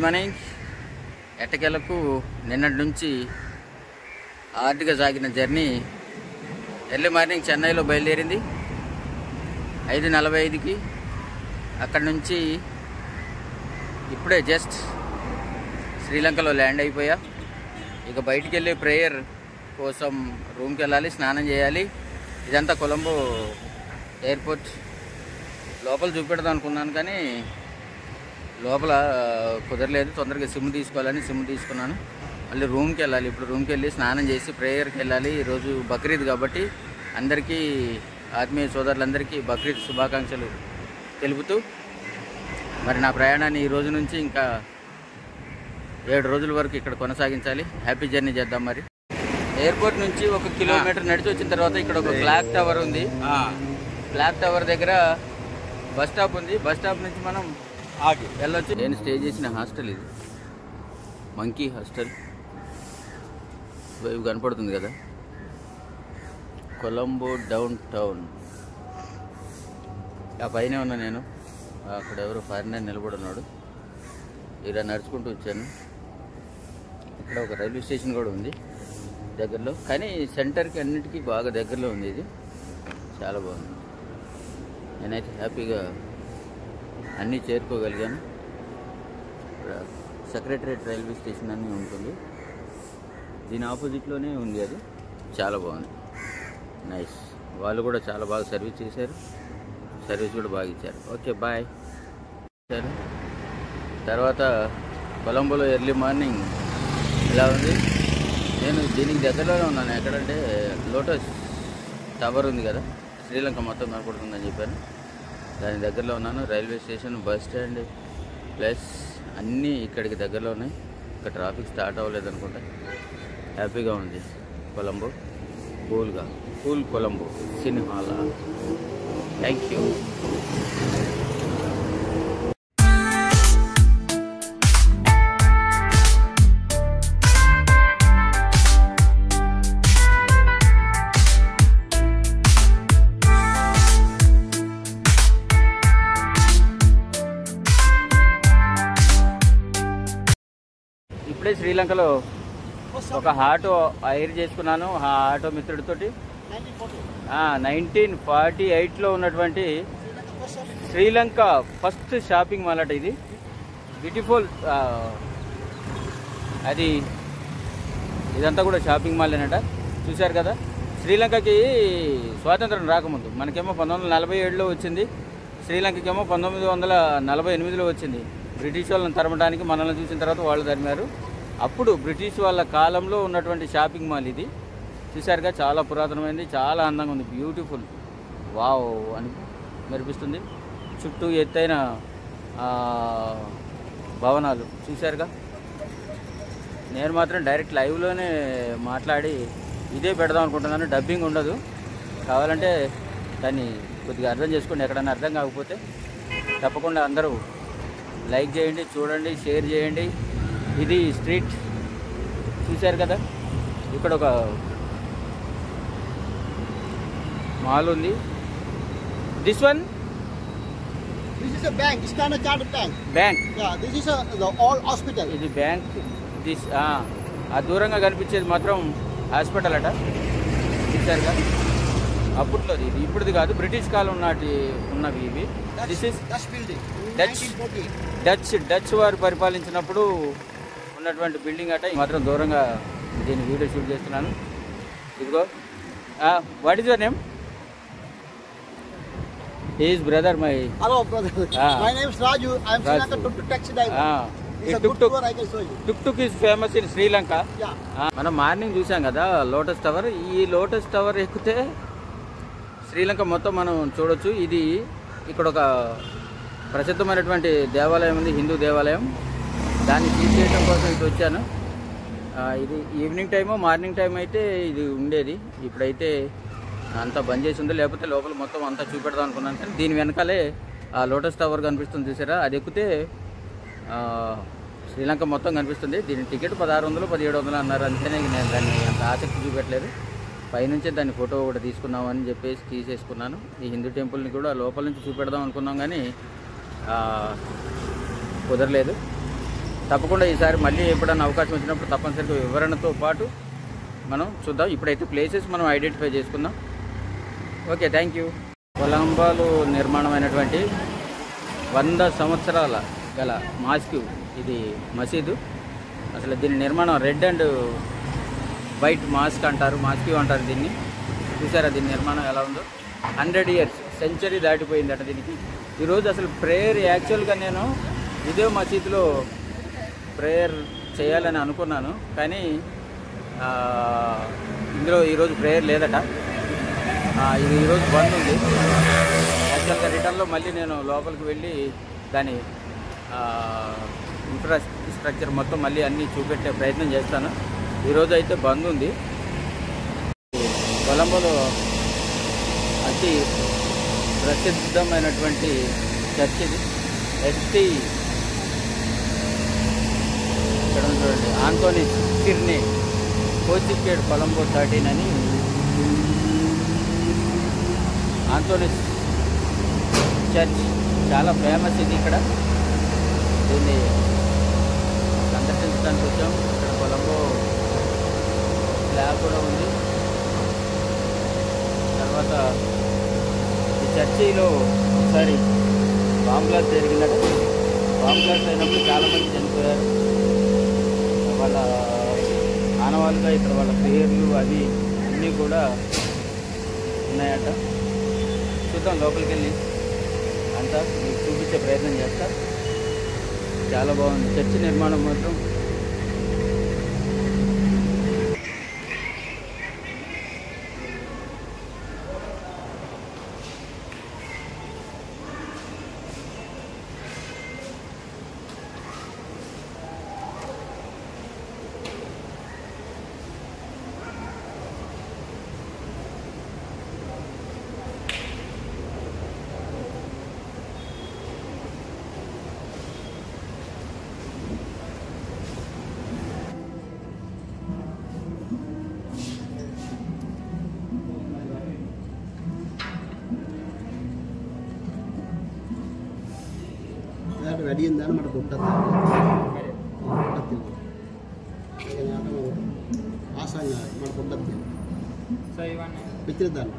Morning. ఎట్టకేలకు నిన్నటి నుంచి హార్డ్గా సాగిన జర్నీ ఎర్లీ మార్నింగ్ చెన్నైలో బయలుదేరింది 5:45కి. అక్కడి నుంచి ఇప్పుడే జస్ట్ శ్రీలంకలో ల్యాండ్ అయిపోయా. ఇక బయటికి వెళ్ళి ప్రేయర్ కోసం రూమ్కి వెళ్ళాలి, స్నానం చేయాలి. ఇదంతా కొలంబో ఎయిర్పోర్ట్. లోపల చూపెడదాం అనుకున్నాను కానీ లోపల కుదరలేదు. తొందరగా సిమ్ తీసుకోవాలని సిమ్ తీసుకున్నాను. మళ్ళీ రూమ్కి వెళ్ళాలి. ఇప్పుడు రూమ్కి వెళ్ళి స్నానం చేసి ప్రేయర్కి వెళ్ళాలి. ఈరోజు బక్రీద్ కాబట్టి అందరికీ, ఆత్మీయ సోదరులందరికీ బక్రీద్ శుభాకాంక్షలు తెలుపుతూ మరి నా ప్రయాణాన్ని ఈ రోజు నుంచి ఇంకా 7 రోజుల వరకు ఇక్కడ కొనసాగించాలి. హ్యాపీ జర్నీ చేద్దాం. మరి ఎయిర్పోర్ట్ నుంచి 1 కిలోమీటర్ నడిచి వచ్చిన తర్వాత ఇక్కడ ఒక క్లాక్ టవర్ ఉంది. క్లాక్ టవర్ దగ్గర బస్ స్టాప్ ఉంది. బస్ స్టాప్ నుంచి మనం వెళ్ళొచ్చు. నేను స్టే చేసిన హాస్టల్ ఇది, మంకీ హాస్టల్. ఇవి కనపడుతుంది కదా, కొలంబో డౌన్ టౌన్. ఆ పైన ఉన్నా నేను. అక్కడ ఎవరో ఫారినర్ నిలబడి ఉన్నాడు. ఇలా నడుచుకుంటూ వచ్చాను. ఇక్కడ ఒక రైల్వే స్టేషన్ కూడా ఉంది దగ్గరలో, కానీ సెంటర్కి అన్నిటికీ బాగా దగ్గరలో ఉంది. ఇది చాలా బాగుంది. నేనైతే హ్యాపీగా అన్నీ చేరుకోగలిగాను. ఇక్కడ సెక్రటరేట్ రైల్వే స్టేషన్ అన్నీ ఉంటుంది. దీని ఆపోజిట్లోనే ఉంది. అది చాలా బాగుంది, నైస్. వాళ్ళు కూడా చాలా బాగా సర్వీస్ చేశారు, సర్వీస్ కూడా బాగా ఇచ్చారు. Okay, bye. తర్వాత కొలంబోలో ఎర్లీ మార్నింగ్ ఇలా ఉంది. నేను దీనికి దగ్గరలోనే ఉన్నాను. ఎక్కడంటే లోటస్ టవర్ ఉంది కదా, శ్రీలంక మొత్తం కనపడుతుందని చెప్పాను. దాని దగ్గరలో ఉన్నాను. Railway station, bus stand plus అన్నీ ఇక్కడికి దగ్గరలో ఉన్నాయి. ఇక్కడ ట్రాఫిక్ స్టార్ట్ అవ్వలేదు అనుకుంటా. హ్యాపీగా ఉంది కొలంబో. కూల్ కొలంబో సినిమాలా. Thank you. ఇప్పుడే శ్రీలంకలో ఒక ఆటో హైర్ చేసుకున్నాను. ఆ ఆటో మిత్రుడితోటి 1948లో ఉన్నటువంటి శ్రీలంక ఫస్ట్ షాపింగ్ మాల్ అట ఇది. బ్యూటిఫుల్. అది ఇదంతా కూడా షాపింగ్ మాల్ అనట. చూశారు కదా, శ్రీలంకకి స్వాతంత్రం రాకముందు మనకేమో 1947లో వచ్చింది. శ్రీలంకకేమో 1948లో వచ్చింది. బ్రిటిష్ వాళ్ళని తరమడానికి మనల్ని చూసిన తర్వాత వాళ్ళు తరిమారు. అప్పుడు బ్రిటిష్ వాళ్ళ కాలంలో ఉన్నటువంటి షాపింగ్ మాల్ ఇది. చూశారుగా, చాలా పురాతనమైంది, చాలా అందంగా ఉంది. బ్యూటిఫుల్, వావ్ అని మెరిపిస్తుంది. చుట్టూ ఎత్తైన భవనాలు చూశారుగా. నేను మాత్రం డైరెక్ట్ లైవ్లోనే మాట్లాడి ఇదే పెడదాం అనుకుంటున్నాను. డబ్బింగ్ ఉండదు. కావాలంటే దాన్ని కొద్దిగా అర్థం చేసుకోండి. ఎక్కడన్నా అర్థం కాకపోతే తప్పకుండా అందరూ లైక్ చేయండి, చూడండి, షేర్ చేయండి. ఇది స్ట్రీట్ చూశారు కదా. ఇక్కడ ఒక మాల్ ఉంది. This is a bank. It's not a chartered bank. Bank. Yeah, this is the all hospital. ఇది బ్యాంక్. దిస్ ఆ దూరంగా కనిపించేది మాత్రం హాస్పిటల్ అట. చూశారుగా, అప్పట్లోది. ఇది ఇప్పుడుది కాదు, బ్రిటిష్ కాలం నాటి ఉన్నవి ఇవి. This is Dutch building. Dutch వారు పరిపాలించినప్పుడు ఉన్నటువంటి బిల్డింగ్ అట. మాత్రం దూరంగా దీన్ని వీడియో షూట్ చేస్తున్నాను. ఇదిగో, what is your name? Is brother my. Hello, brother. My name is Raju. I am Sri Lanka tuk-tuk taxi driver. It's a good tour. I can show you. tuk-tuk is famous in Sri Lanka. Yeah. మనం morning చూసాం కదా lotus tower. ఈ lotus tower ఎక్కితే శ్రీలంక మొత్తం మనం చూడొచ్చు. ఇది ఇక్కడ ఒక ప్రసిద్ధమైనటువంటి దేవాలయం ఉంది, హిందూ దేవాలయం. దాన్ని తీసేయడం కోసం ఇటు వచ్చాను. ఇది ఈవినింగ్ టైము, మార్నింగ్ టైం అయితే ఇది ఉండేది. ఇప్పుడైతే అంతా బంద్ చేసి ఉంది. లేకపోతే లోపల మొత్తం అంతా చూపెడదాం అనుకున్నాను. కానీ దీని వెనకాలే ఆ లోటస్ టవర్ కనిపిస్తుంది చూసారా. అది ఎక్కితే శ్రీలంక మొత్తం కనిపిస్తుంది. దీని టికెట్ 1600 1700 అన్నారు. అంతేనే నేను దాన్ని అంత ఆసక్తి చూపెట్టలేదు. పైనుంచే దాన్ని ఫోటో కూడా తీసుకున్నామని చెప్పేసి తీసేసుకున్నాను. ఈ హిందూ టెంపుల్ని కూడా లోపల నుంచి చూపెడదాం అనుకున్నాం కానీ కుదరలేదు. తప్పకుండా ఈసారి మళ్ళీ ఎప్పుడన్నా అవకాశం వచ్చినప్పుడు తప్పనిసరిగా వివరణతో పాటు మనం చూద్దాం. ఇప్పుడైతే ప్లేసెస్ మనం ఐడెంటిఫై చేసుకుందాం. Okay, thank you. కొలంబోలో నిర్మాణమైనటువంటి 100 సంవత్సరాల గల మాస్క్ ఇది మసీదు. అసలు దీని నిర్మాణం రెడ్ అండ్ వైట్ మాస్క్ అంటారు, మాస్క్యూ అంటారు దీన్ని. చూసారా దీని నిర్మాణం ఎలా ఉందో? 100 ఇయర్స్, సెంచరీ దాటిపోయిందట దీనికి. ఈరోజు అసలు ప్రేయర్ యాక్చువల్గా నేను ఇదే మసీదులో ప్రేయర్ చేయాలని అనుకున్నాను, కానీ ఇందులో ఈరోజు ప్రేయర్ లేదట. ఇది ఈరోజు బంద్ ఉంది. యాక్చువల్గా రిటర్న్లో మళ్ళీ నేను లోపలికి వెళ్ళి దాని ఇన్ఫ్రాస్ట్రక్చర్ మొత్తం మళ్ళీ అన్నీ చూపెట్టే ప్రయత్నం చేస్తాను. ఈరోజు అయితే బంద్ ఉంది. కొలంబోలో అతి ప్రసిద్ధమైనటువంటి చర్చ్ ఇది. ఎస్టీ ఇక్కడ చూడండి, ఆంటోనీ సిర్నే కోచికేడ్ కొలంబో 13 అని ఆంటోనీ చర్చ్ చాలా ఫేమస్ ఇది. ఇక్కడ దీన్ని సందర్శించడానికి వచ్చాం. ఇక్కడ కొలంబో ఫ్లాగ్ కూడా ఉంది. తర్వాత ఈ చర్చిలో ఒకసారి బాంబ్ బ్లాస్ట్ జరిగిందట. బాంబ్ బ్లాస్ట్ అయినప్పుడు చాలామంది చనిపోయారు. వాళ్ళ ఆనవాళ్ళుగా ఇక్కడ వాళ్ళ పేర్లు అవి అన్నీ కూడా ఉన్నాయట. చూద్దాం, లోపలికి వెళ్ళి అంతా మీకు చూపించే ప్రయత్నం చేస్తా. చాలా బాగుంది చర్చి నిర్మాణం మాత్రం. రెడీ ఉందని మనకు ఉంటుంది ఆసంగా మనకు ఉంటుంది పిచ్చిద్దాన్ని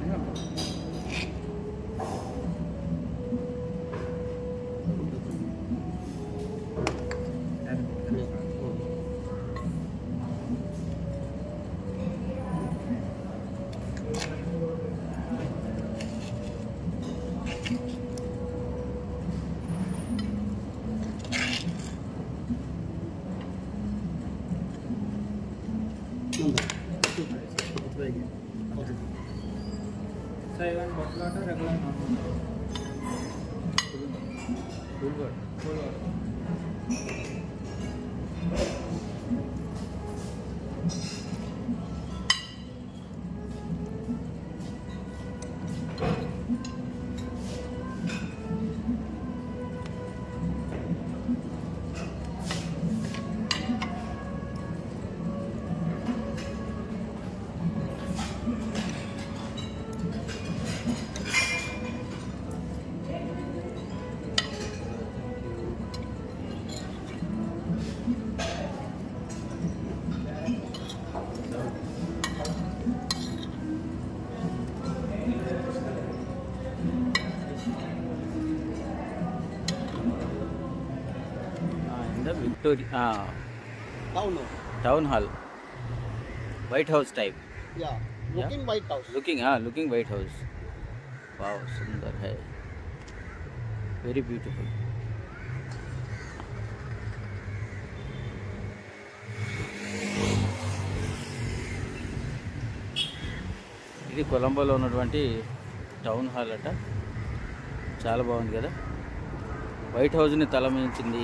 Victoria town hall, White House type. Yeah, looking Yeah? White House. Looking White House. Wow, sundar hai, very beautiful. ఇది కొలంబోలో ఉన్నటువంటి టౌన్ హాల్ అట. చాలా బాగుంది కదా. వైట్ హౌస్ని తలమించింది.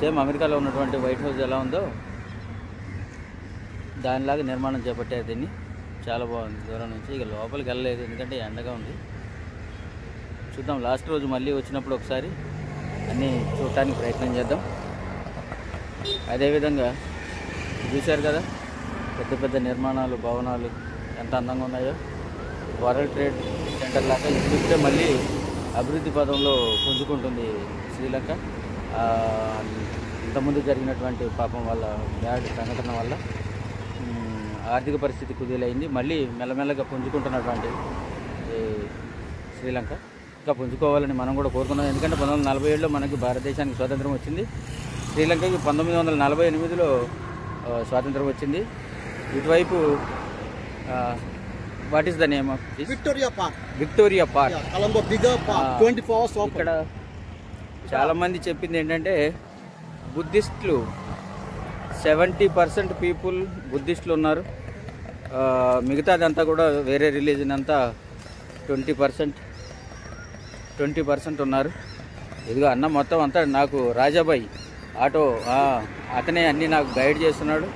సేమ్ అమెరికాలో ఉన్నటువంటి వైట్ హౌస్ ఎలా ఉందో దానిలాగా నిర్మాణం చేపట్టారు దీన్ని. చాలా బాగుంది దూరం నుంచి. ఇక లోపలికి వెళ్ళలేదు ఎందుకంటే ఎండగా ఉంది. చూద్దాం, లాస్ట్ రోజు మళ్ళీ వచ్చినప్పుడు ఒకసారి అన్నీ చూడటానికి ప్రయత్నం చేద్దాం. అదేవిధంగా చూశారు కదా పెద్ద పెద్ద నిర్మాణాలు, భవనాలు ఎంత అందంగా ఉన్నాయో. వరల్డ్ ట్రేడ్ సెంటర్ లాగా ఇప్పుడే మళ్ళీ అభివృద్ధి పదంలో పుంజుకుంటుంది శ్రీలంక. ఇంతకుముందు జరిగినటువంటి పాపం వాళ్ళ బ్యాడ్ సంఘటన వల్ల ఆర్థిక పరిస్థితి కుదేలైంది. మళ్ళీ మెల్లమెల్లగా పుంజుకుంటున్నటువంటి శ్రీలంక ఇంకా పుంజుకోవాలని మనం కూడా కోరుకున్నాం. ఎందుకంటే 1947లో మనకి భారతదేశానికి స్వాతంత్రం వచ్చింది. శ్రీలంకకి 1948లో స్వాతంత్రం వచ్చింది. ఇటువైపు what is the name of this? Victoria park. Victoria park. Colombo bigger park, 24 hours open. ఇక్కడ చాలామంది చెప్పింది ఏంటంటే బుద్ధిస్టులు 70% పీపుల్ బుద్ధిస్టులు ఉన్నారు. మిగతాదంతా కూడా వేరే రిలీజన్ అంతా 20% ఉన్నారు. ఇదిగో అన్న మొత్తం అంతా నాకు రాజాబాయి ఆటో అతనే అన్నీ నాకు గైడ్ చేస్తున్నాడు.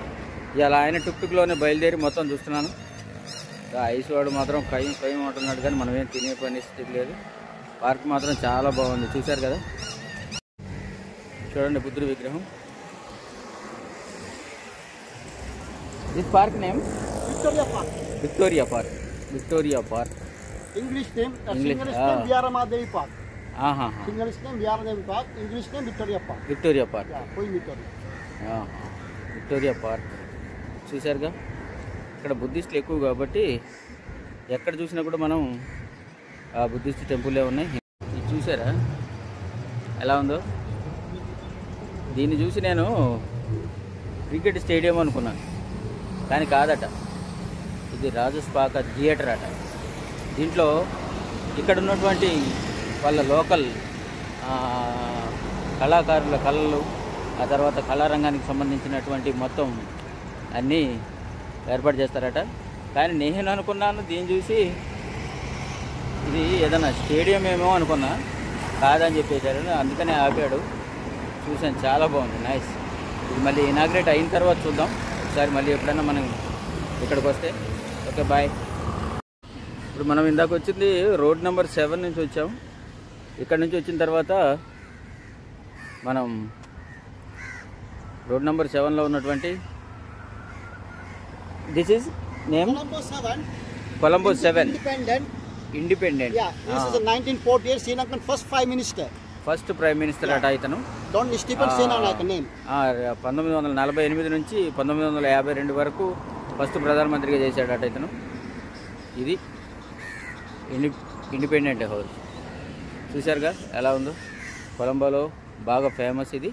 ఇలా ఆయన టుక్టుక్లోనే బయలుదేరి మొత్తం చూస్తున్నాను. ఐస్ వాడు మాత్రం ఖయం అంటున్నాడు, కానీ మనం ఏం తినే పరిస్థితి లేదు. పార్క్ మాత్రం చాలా బాగుంది, చూశారు కదా. చూడండి బుద్ధుడి విగ్రహం. This park name Victoria park. English name Vyaramadevi Park. English name Vyaramadevi Park. English name Victoria Park. Victoria park. Victoria park చూశారుగా. ఇక్కడ బుద్ధిస్టులు ఎక్కువ కాబట్టి ఎక్కడ చూసినా కూడా మనం ఆ బుద్ధిస్ట్ టెంపుల్లే ఉన్నాయి. ఇది చూసారా ఎలా ఉందో? దీన్ని చూసి నేను క్రికెట్ స్టేడియం అనుకున్నాను, కానీ కాదట. ఇది రాజస్పాక థియేటర్ అట. దీంట్లో ఇక్కడ ఉన్నటువంటి వాళ్ళ లోకల్ కళాకారుల కళలు, ఆ తర్వాత కళారంగానికి సంబంధించినటువంటి మొత్తం అన్నీ ఏర్పాటు చేస్తారట. కానీ నేను అనుకున్నాను దీన్ని చూసి ఇది ఏదైనా స్టేడియం ఏమో అనుకున్నా, కాదని చెప్పేశారు. అందుకనే ఆపాడు. చూసాను, చాలా బాగుంది, నైస్. ఇది మళ్ళీ ఇనాగ్రేట్ అయిన తర్వాత చూద్దాం ఒకసారి, మళ్ళీ ఎప్పుడైనా మనం ఇక్కడికి వస్తే. Okay, bye. ఇప్పుడు మనం ఇందాక వచ్చింది రోడ్ నెంబర్ 7 నుంచి వచ్చాం. ఇక్కడ నుంచి వచ్చిన తర్వాత మనం రోడ్ నెంబర్ 7లో ఉన్నటువంటి this is name Colombo 7 independent. Yeah, this is a 1948 Sri Lankan first Prime Minister. First prime minister అట ఇతను. Don't Stephen Sena like a name. 1948 నుంచి 1952 వరకు ఫస్ట్ ప్రధానమంత్రిగా చేశాడట ఇతను. ఇది ఇండిపెండెంట్ హౌస్. చూశారుగా ఎలా ఉందో? కొలంబోలో బాగా ఫేమస్ ఇది.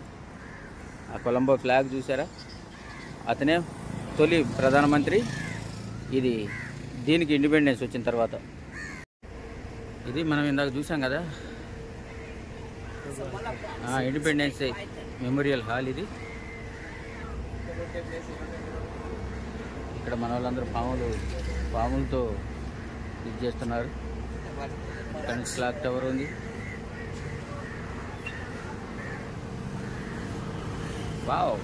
ఆ కొలంబో ఫ్లాగ్ చూసారా? అతనే తొలి ప్రధానమంత్రి. ఇది దీనికి ఇండిపెండెన్స్ వచ్చిన తర్వాత. ఇది మనం ఇందాక చూసాం కదా, ఇండిపెండెన్స్ డే మెమోరియల్ హాల్ ఇది. ఇక్కడ మన వాళ్ళందరూ పాములతో ఇది చేస్తున్నారు. ఇక్కడ నుంచి క్లాక్ టవర్ ఉంది. వావ్,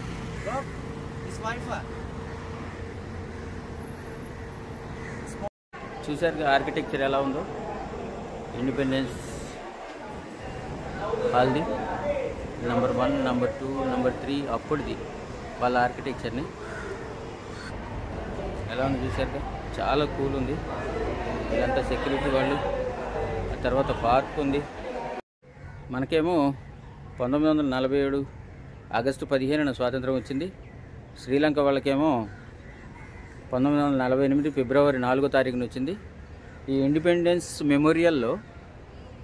చూసారు ఆర్కిటెక్చర్ ఎలా ఉందో? ఇండిపెండెన్స్ హాల్ది నెంబర్ 1, నెంబర్ 2, నెంబర్ 3 అప్పుడుది వాళ్ళ ఆర్కిటెక్చర్ని ఎలా ఉంది చూసారుగా? చాలా కూల్ ఉంది. ఇదంతా సెక్యూరిటీ వాళ్ళు. ఆ తర్వాత పార్క్ ఉంది. మనకేమో 1947 ఆగస్టు 15న స్వాతంత్రం వచ్చింది. శ్రీలంక వాళ్ళకేమో 1948 ఫిబ్రవరి 4వ తారీఖున వచ్చింది. ఈ ఇండిపెండెన్స్ మెమోరియల్లో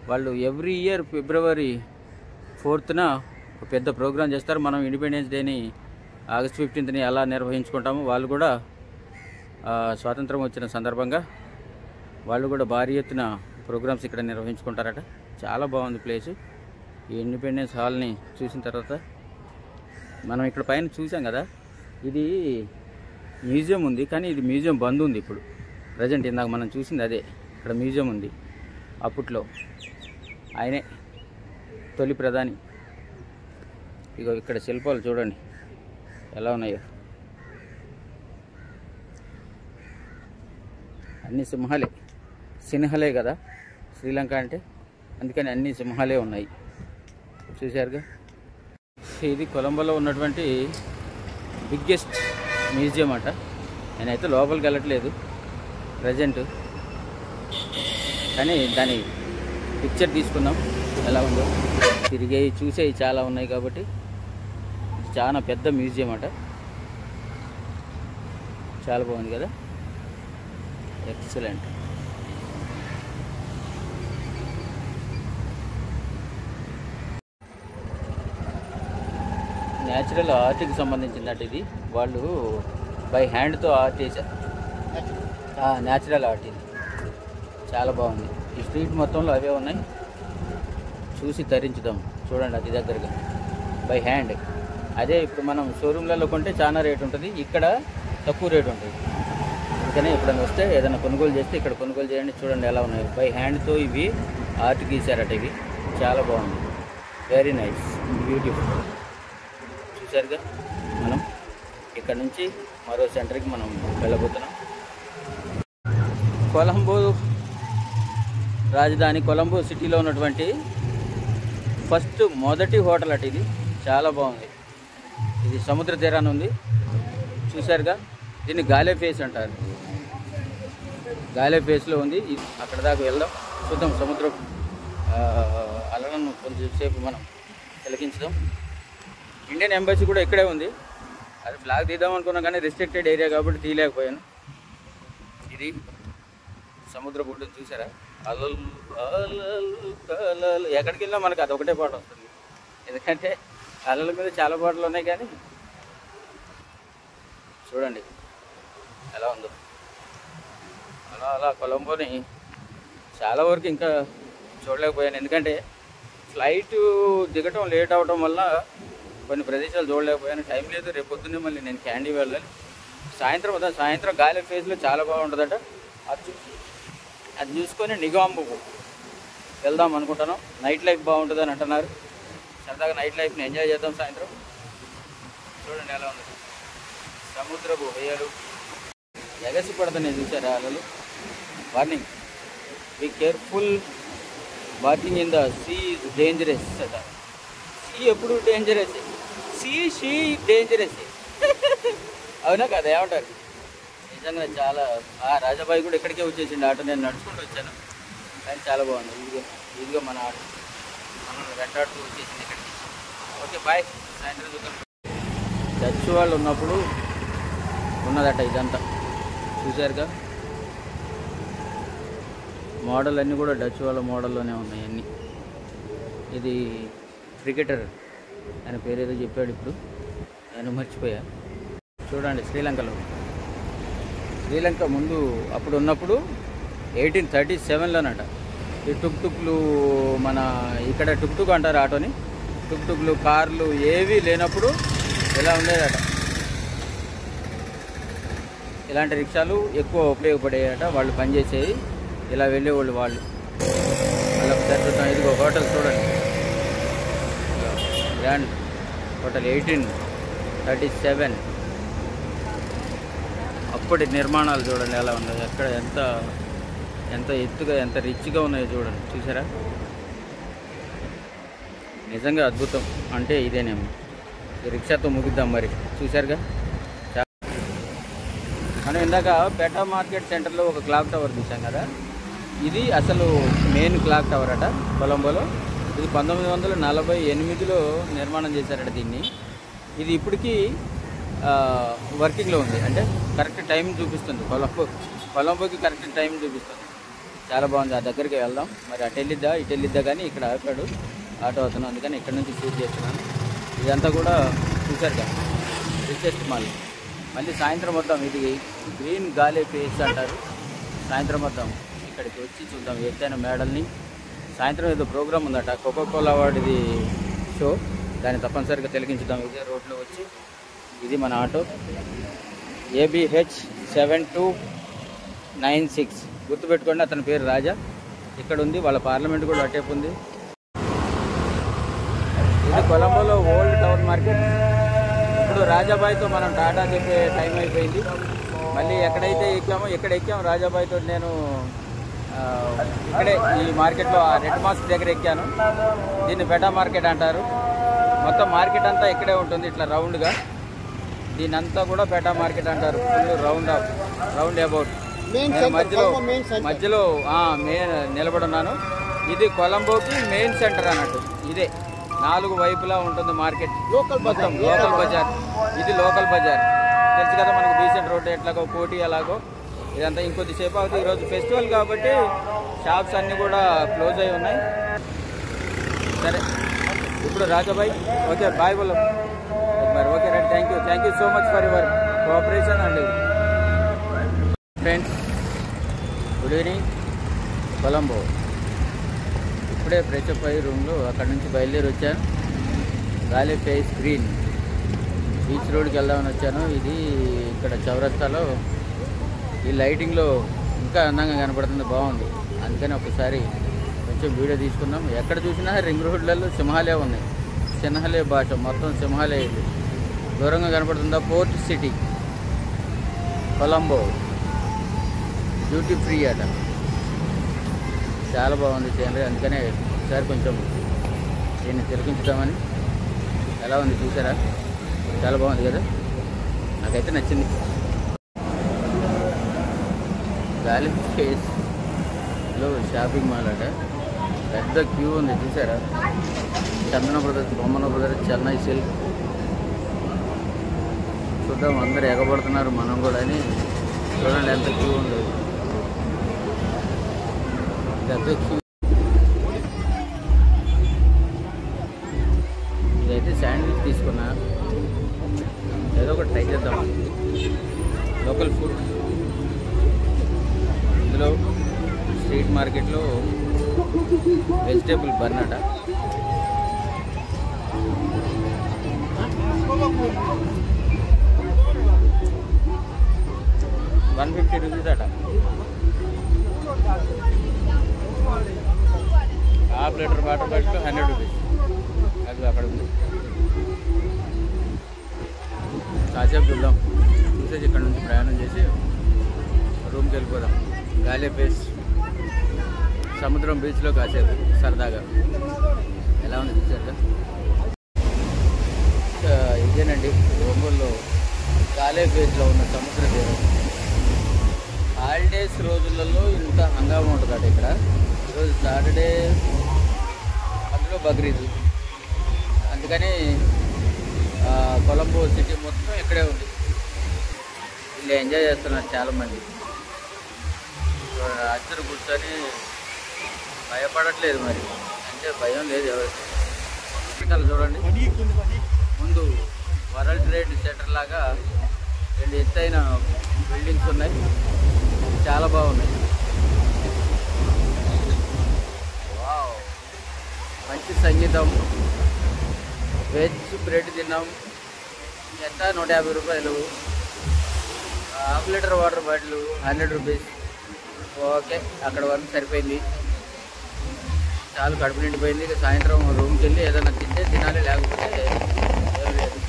వాళ్ళు ఎవ్రీ ఇయర్ ఫిబ్రవరి 4న ఒక పెద్ద ప్రోగ్రాం చేస్తారు. మనం ఇండిపెండెన్స్ డేని ఆగస్ట్ 15ని ఎలా నిర్వహించుకుంటాము, వాళ్ళు కూడా స్వాతంత్రం వచ్చిన సందర్భంగా వాళ్ళు కూడా భారీ ఎత్తున ప్రోగ్రామ్స్ ఇక్కడ నిర్వహించుకుంటారట. చాలా బాగుంది ప్లేసు. ఈ ఇండిపెండెన్స్ హాల్ని చూసిన తర్వాత మనం ఇక్కడ పైన చూసాం కదా, ఇది మ్యూజియం ఉంది, కానీ ఇది మ్యూజియం బంద్ ఉంది ఇప్పుడు ప్రజెంట్. ఇందాక మనం చూసింది అదే, ఇక్కడ మ్యూజియం ఉంది. అప్పట్లో ఆయనే తొలి ప్రధాని. ఇగో ఇక్కడ శిల్పాలు చూడండి ఎలా ఉన్నాయో. అన్ని సింహాలే కదా శ్రీలంక అంటే, అందుకని అన్ని సింహాలే ఉన్నాయి. చూశారుగా? ఇది కొలంబోలో ఉన్నటువంటి బిగ్గెస్ట్ మ్యూజియం అట. నేనైతే లోపలికి వెళ్ళట్లేదు ప్రజెంట్, కానీ దాని పిక్చర్ తీసుకున్నాం ఎలా ఉందో. తిరిగి చూసేవి చాలా ఉన్నాయి కాబట్టి చాలా పెద్ద మ్యూజియం అట. చాలా బాగుంది కదా, ఎక్సలెంట్. న్యాచురల్ ఆర్ట్కి సంబంధించిందట ఇది. వాళ్ళు బై హ్యాండ్తో ఆర్ట్ చేశారు. న్యాచురల్ ఆర్ట్ ఇది, చాలా బాగుంది. ఈ స్ట్రీట్ మొత్తంలో అవే ఉన్నాయి, చూసి తరించుదాం. చూడండి అతి దగ్గరగా బై హ్యాండ్. అదే ఇప్పుడు మనం షోరూమ్లలో కొంటే చాలా రేట్ ఉంటుంది, ఇక్కడ తక్కువ రేట్ ఉంటుంది. అందుకనే ఎప్పుడైనా వస్తే ఏదైనా కొనుగోలు చేస్తే ఇక్కడ కొనుగోలు చేయండి. చూడండి ఎలా ఉన్నాయి, బై హ్యాండ్తో ఇవి ఆర్ట్ గీశారట. ఇవి చాలా బాగుంది, వెరీ నైస్, బ్యూటిఫుల్. చూసారుగా, మనం ఇక్కడ నుంచి మరో సెంటర్కి మనం వెళ్ళబోతున్నాం. కొలంబో రాజధాని, కొలంబో సిటీలో ఉన్నటువంటి మొదటి హోటల్ అట ఇది. చాలా బాగుంది. ఇది సముద్ర తీరాన్ని ఉంది, చూసారుగా. దీన్ని గాలే ఫేస్ అంటారు. గాలే ఫేస్లో ఉంది. అక్కడ దాకా వెళ్దాం, చూద్దాం. సముద్రం అలలను కొంచెంసేపు మనం తిలకించుదాం. ఇండియన్ ఎంబసీ కూడా ఇక్కడే ఉంది. అది ఫ్లాగ్ తీద్దాం అనుకున్నాం కానీ రిస్ట్రిక్టెడ్ ఏరియా కాబట్టి తీయలేకపోయాను. ఇది సముద్ర బొడ్డు చూసారా, అలలు అలలు కలలు. ఎక్కడికి వెళ్ళినా మనకు అది ఒకటే పాట వస్తుంది, ఎందుకంటే అలల మీద చాలా పాటలు ఉన్నాయి. కానీ చూడండి ఎలా ఉందో. అలా కొలంబోని చాలా వరకు ఇంకా చూడలేకపోయాను, ఎందుకంటే ఫ్లైట్ దిగటం లేట్ అవడం వల్ల కొన్ని ప్రదేశాలు చూడలేకపోయాను. టైం లేదు, రేపు పొద్దున్నే మళ్ళీ నేను క్యాండీ వెళ్ళాలి. సాయంత్రం గాలి ఫేజ్లో చాలా బాగుంటుందట. అది చూసుకొని నిగాంబు వెళ్దాం అనుకుంటున్నాం. నైట్ లైఫ్ బాగుంటుందని అంటున్నారు. సరదాగా నైట్ లైఫ్ని ఎంజాయ్ చేద్దాం సాయంత్రం. చూడండి ఎలా ఉంది, సముద్రపు హొయ్యలు ఎగసి పడుతున్నాయి చూసారా అలలు. Warning, be careful, walking in the sea is dangerous అట. సీ ఎప్పుడు డేంజరస్, షీ డేంజరస్. అవునా కదా, ఏమంటారు? నిజంగా చాలా. రాజాబాయి కూడా ఇక్కడికే వచ్చేసిండు. ఆటో నేను నడుచుకుంటూ వచ్చాను, కానీ చాలా బాగుంది. ఇదిగో మన ఆటో మనం వెంటాడుతూ వచ్చేసింది ఇక్కడికి. ఓకే బాయ్, సాయంత్రం చూద్దాం. డచ్ వాళ్ళు ఉన్నప్పుడు ఉన్నదట ఇదంతా, చూసారుగా. మోడల్ అన్నీ కూడా డచ్ వాళ్ళ మోడల్లోనే ఉన్నాయి అన్నీ. ఇది క్రికెటర్, ఆయన పేరు ఏదో చెప్పాడు ఇప్పుడు, నేను మర్చిపోయా. చూడండి, శ్రీలంక ముందు అప్పుడు ఉన్నప్పుడు 1837లోనట. ఈ టుక్లు మన ఇక్కడ టుక్ అంటారు ఆటోని. టుక్లు, కార్లు ఏవీ లేనప్పుడు ఇలా ఉండేదట. ఇలాంటి రిక్షాలు ఎక్కువ ఉపయోగపడేయట. వాళ్ళు పనిచేసేవి, ఇలా వెళ్ళేవాళ్ళు వాళ్ళు. వాళ్ళకి జరుగుతాం. ఇదిగో హోటల్ చూడండి, గ్రాండ్ హోటల్ 1837. అప్పటి నిర్మాణాలు చూడండి ఎలా ఉన్నాయి. ఎక్కడ ఎంత ఎత్తుగా, ఎంత రిచ్గా ఉన్నాయో చూడండి, చూసారా. నిజంగా అద్భుతం. అంటే ఇదేనేమో. ఈ రిక్షాతో ముగిద్దాం మరి. చూసారుగా, మనం ఇందాక పేటా మార్కెట్ సెంటర్లో ఒక క్లాక్ టవర్ చూసాం కదా. ఇది అసలు మెయిన్ క్లాక్ టవర్ అట కొలంబోలో. ఇది 1948లో నిర్మాణం చేశారట దీన్ని. ఇది ఇప్పటికీ వర్కింగ్లో ఉంది, అంటే కరెక్ట్ టైం చూపిస్తుంది. కొలంబోకి కరెక్ట్ టైం చూపిస్తుంది. చాలా బాగుంది. ఆ దగ్గరికి వెళ్దాం మరి. అటు వెళ్ళిద్దా కానీ ఇక్కడ ఆపాడు ఆటో అవుతున్నాం, అందుకని ఇక్కడ నుంచి షూట్ చేస్తున్నాను. ఇదంతా కూడా చూసారుగా, రిచెస్ట్ మాల్. మళ్ళీ సాయంత్రం వద్దాం. ఇది గ్రీన్ గాలే ఫేస్ అంటారు. సాయంత్రం వద్దాం, ఇక్కడికి వచ్చి చూద్దాం ఎత్తైన మేడల్ని. సాయంత్రం ఏదో ప్రోగ్రామ్ ఉందట, కోకోకోలా వాడిది షో, దాన్ని తప్పనిసరిగా తిలకించుదాం ఇదే రోడ్లో వచ్చి. ఇది మన ఆటో ABH 7296. గుర్తుపెట్టుకోండి, అతని పేరు రాజా. ఇక్కడ ఉంది, వాళ్ళ పార్లమెంట్ కూడా అటేపు ఉంది. ఇది కొలంబోలో ఓల్డ్ టౌన్ మార్కెట్. ఇప్పుడు రాజాబాయితో మనం టాటా చెప్పే టైం అయిపోయింది. మళ్ళీ ఎక్కడైతే ఎక్కామో ఇక్కడ ఎక్కాము రాజాబాయితో. నేను ఇక్కడే ఈ మార్కెట్లో రెడ్ మాస్క్ దగ్గర ఎక్కాను. దీన్ని పేటా మార్కెట్ అంటారు. మొత్తం మార్కెట్ అంతా ఇక్కడే ఉంటుంది, ఇట్లా రౌండ్గా. దీని అంతా కూడా పేటా మార్కెట్ అంటారు. Full round about. మధ్యలో నిలబడున్నాను. ఇది కొలంబోకి మెయిన్ సెంటర్ అన్నట్టు. ఇదే 4 వైపులా ఉంటుంది మార్కెట్. లోకల్ మొత్తం లోకల్ బజార్. ఇది లోకల్ బజార్ తెలుసు కదా మనకు. బీసెంట్ రోడ్ ఎట్లాగో కోటి అలాగో ఇదంతా ఇంకొద్దిసేపు అవుతుంది. ఈరోజు ఫెస్టివల్ కాబట్టి షాప్స్ అన్నీ కూడా క్లోజ్ అయి ఉన్నాయి. సరే ఇప్పుడు రాజాబాయ్ ఓకే బాయ్ బోలో మరి. Okay right, thank you so much for your cooperation and friends. Good evening. Colombo ఇప్పుడే ఫ్రెష్ అప్ అయ్యి రూమ్లో అక్కడ నుంచి బయలుదేరి వచ్చాను. గాలే ఫేస్ గ్రీన్ బీచ్ రోడ్కి వెళ్దామని వచ్చాను. ఇది ఇక్కడ చౌరస్తాలో ఈ లైటింగ్లో ఇంకా అందంగా కనపడుతుంది, బాగుంది. అందుకని ఒకసారి కొంచెం వీడియో తీసుకున్నాం. ఎక్కడ చూసినా రింగ్ రోడ్లలో సింహాలే ఉన్నాయి. సింహాలే భాష మొత్తం సింహాలే. ఇది దూరంగా కనపడుతుందా port city Colombo. Duty free అట, చాలా బాగుంది సీనరీ. అందుకనే ఒకసారి కొంచెం దీన్ని తిరిగించుదామని. ఎలా ఉంది చూసారా? చాలా బాగుంది కదా, నాకైతే నచ్చింది. గాలి ఫేస్లో షాపింగ్ మాల్ అట, పెద్ద క్యూ ఉంది చూసారా? Chandana brothers, Bommana brothers, Chennai silk. చూద్దాం, అందరు ఎగబడుతున్నారు, మనం కూడా అని. చూడండి ఎంత క్యూ ఉంది, పెద్ద క్యూ. ఇదైతే శాండ్విచ్ తీసుకున్నా, ఏదో ఒకటి ట్రై చేద్దాం. లోకల్ ఫుడ్ ఇందులో స్ట్రీట్ మార్కెట్లో వెజిటేబుల్ బన్ అట. ₹150 అట. Half litre water bottle ₹100. అది అక్కడ ఉంది. కాసేపు చూద్దాం, చూసేసి ఇక్కడ నుంచి ప్రయాణం చేసి రూమ్కి వెళ్ళిపోదాం. గాలే ఫేస్ సముద్రం బీచ్లో కాసేపు సరదాగా. ఎలా ఉంది చూసారుగా? ఇదేనండి ఒంగోలులో గాలే ఫేస్లో ఉన్న సముద్ర తీరం. హాలిడేస్ రోజులలో ఇంత హంగామా ఉంటుందట ఇక్కడ. ఈరోజు సాటర్డే, అందులో బక్రీద్. అందుకని కొలంబో సిటీ మొత్తం ఇక్కడే ఉంది. వీళ్ళు ఎంజాయ్ చేస్తున్నారు చాలామంది. అచ్చరు కూర్చొని భయపడట్లేదు, మరి అంటే భయం లేదు ఎవరికి. చూడండి, ముందు వరల్డ్ ట్రేడ్ సెంటర్ లాగా 2 ఎత్తైన బిల్డింగ్స్ ఉన్నాయి, చాలా బాగున్నాయి. వావ్, మంచి సంగీతం. వెజ్ బ్రెడ్ తిన్నాం, ఎంత ₹150. Half litre water bottle ₹100. Okay, అక్కడ వరకు సరిపోయింది, చాలు, కడుపు నిండిపోయింది. ఇక సాయంత్రం రూమ్కి వెళ్ళి ఏదైనా తింటే తినాలి, లేకపోతే ఏం లేదు.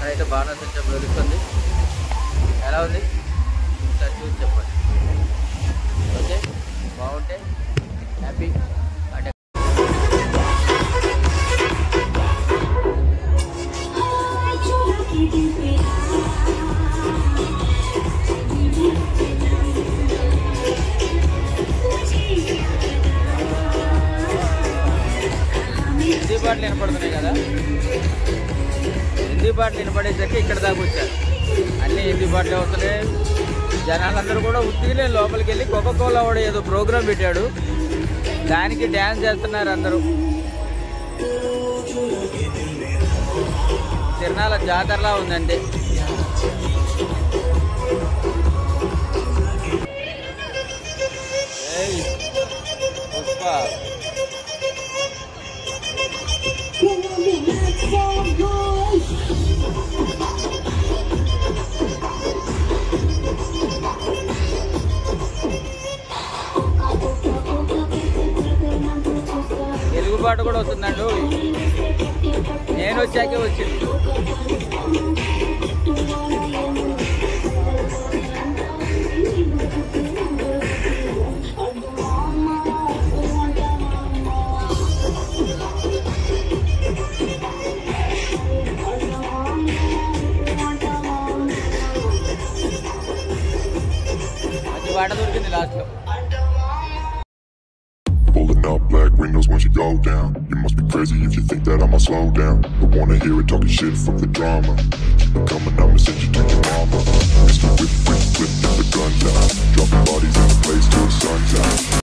అయితే బాణసంచా వెలుస్తుంది. ఎలా ఉంది ఒకసారి చూసి చెప్పండి. ఓకే, బాగుంటే హ్యాపీ. అంటే హిందీ పాటలు వినపడుతున్నాయి కదా, హిందీ పాటలు వినపడేసరికి ఇక్కడ దాకా వచ్చారు. అన్నీ హిందీ పాటలు అవుతున్నాయి. జనాలందరూ కూడా ఉత్తిగానే లోపలికి వెళ్ళి కోకోకోలా వాడు ఏదో ప్రోగ్రాం పెట్టాడు, దానికి డ్యాన్స్ చేస్తున్నారు అందరూ. తిరణాల జాతరలా ఉందండి. పుష్ప తెలుగు పాట కూడా వస్తుందండు. నేను వచ్చాకే వచ్చింది. మంచి పాట దొరికింది లాస్ట్ లో. Pulling up black windows once you go down. You must be crazy if you think that I'ma slow down. Don't wanna hear it talking shit, fuck the drama. Keep it coming, I'ma send you